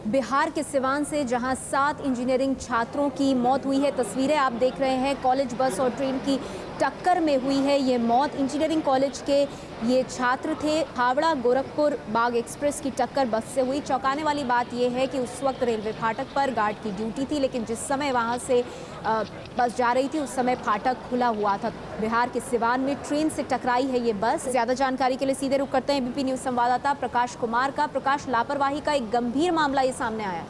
बिहार के सिवान से जहां 7 इंजीनियरिंग छात्रों की मौत हुई है, तस्वीरें आप देख रहे हैं। कॉलेज बस और ट्रेन की टक्कर में हुई है ये मौत। इंजीनियरिंग कॉलेज के ये छात्र थे। हावड़ा गोरखपुर बाग एक्सप्रेस की टक्कर बस से हुई। चौंकाने वाली बात यह है कि उस वक्त रेलवे फाटक पर गार्ड की ड्यूटी थी, लेकिन जिस समय वहां से बस जा रही थी उस समय फाटक खुला हुआ था। बिहार के सिवान में ट्रेन से टकराई है ये बस। ज्यादा जानकारी के लिए सीधे रुख करते हैं एबीपी न्यूज संवाददाता प्रकाश कुमार का। प्रकाश, लापरवाही का एक गंभीर मामला ये सामने आया।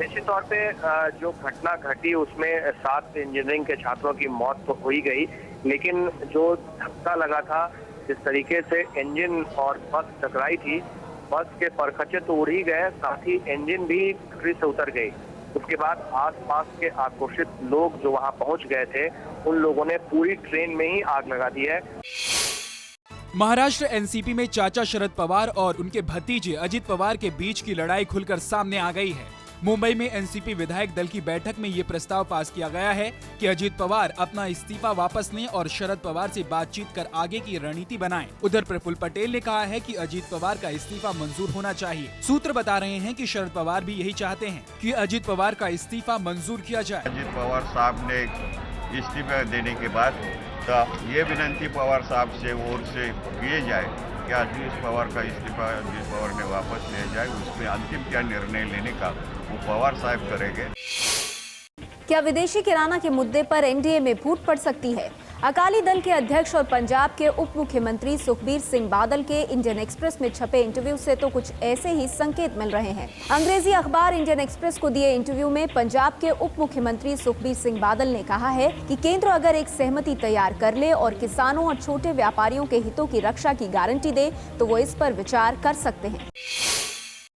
निश्चित तौर पे जो घटना घटी उसमें 7 इंजीनियरिंग के छात्रों की मौत तो हो ही गई, लेकिन जो धक्का लगा था, जिस तरीके से इंजन और बस टकराई थी, बस के परखचे तो उड़ ही गए, साथ ही इंजन भी पटरी से उतर गई। उसके बाद आसपास के आक्रोशित लोग जो वहां पहुंच गए थे, उन लोगों ने पूरी ट्रेन में ही आग लगा दी है। महाराष्ट्र एनसीपी में चाचा शरद पवार और उनके भतीजे अजित पवार के बीच की लड़ाई खुलकर सामने आ गई है। मुंबई में एनसीपी विधायक दल की बैठक में ये प्रस्ताव पास किया गया है कि अजित पवार अपना इस्तीफा वापस लें और शरद पवार से बातचीत कर आगे की रणनीति बनाएं। उधर प्रफुल्ल पटेल ने कहा है कि अजित पवार का इस्तीफा मंजूर होना चाहिए। सूत्र बता रहे हैं कि शरद पवार भी यही चाहते हैं कि अजित पवार का इस्तीफा मंजूर किया जाए। अजित पवार साहब ने इस्तीफा देने के बाद ये विनंती पवार साहब से ओर से किए जाए कि अजित पवार का इस्तीफा अजित पवार ने वापस लिया जाए। उसमें अंतिम क्या निर्णय लेने का वो पवार साहब करेंगे। क्या विदेशी किराना के मुद्दे पर एनडीए में फूट पड़ सकती है? अकाली दल के अध्यक्ष और पंजाब के उप मुख्यमंत्री सुखबीर सिंह बादल के इंडियन एक्सप्रेस में छपे इंटरव्यू से तो कुछ ऐसे ही संकेत मिल रहे हैं। अंग्रेजी अखबार इंडियन एक्सप्रेस को दिए इंटरव्यू में पंजाब के उप मुख्यमंत्री सुखबीर सिंह बादल ने कहा है कि केंद्र अगर एक सहमति तैयार कर ले और किसानों और छोटे व्यापारियों के हितों की रक्षा की गारंटी दे तो वो इस पर विचार कर सकते हैं।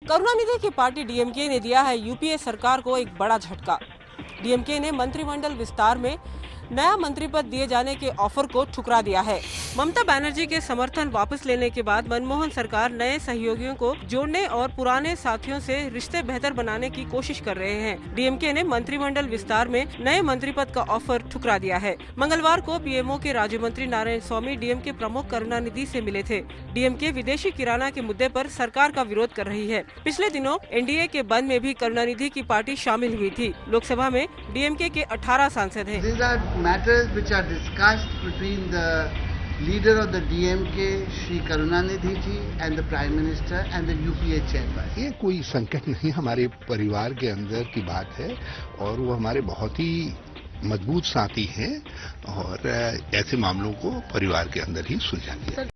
करुणानिधि की पार्टी डीएमके ने दिया है यूपीए सरकार को एक बड़ा झटका। डीएमके ने मंत्रिमंडल विस्तार में नया मंत्री पद दिए जाने के ऑफर को ठुकरा दिया है। ममता बनर्जी के समर्थन वापस लेने के बाद मनमोहन सरकार नए सहयोगियों को जोड़ने और पुराने साथियों से रिश्ते बेहतर बनाने की कोशिश कर रहे हैं। डीएमके ने मंत्रिमंडल विस्तार में नए मंत्री पद का ऑफर ठुकरा दिया है। मंगलवार को पीएमओ के राज्य मंत्री नारायण स्वामी डीएमके प्रमुख करुणानिधि से मिले थे। डीएमके विदेशी किराना के मुद्दे पर सरकार का विरोध कर रही है। पिछले दिनों एनडीए के बंद में भी करुणानिधि की पार्टी शामिल हुई थी। लोकसभा में डीएमके के 18 सांसद हैं। Matters which are discussed between the leader of the DMK, Shri Karunanidhi ji, and the Prime Minister and the UPA chairperson. ये कोई संकट नहीं, हमारे परिवार के अंदर की बात है और वो हमारे बहुत ही मजबूत साथी हैं और ऐसे मामलों को परिवार के अंदर ही सुलझा दिया।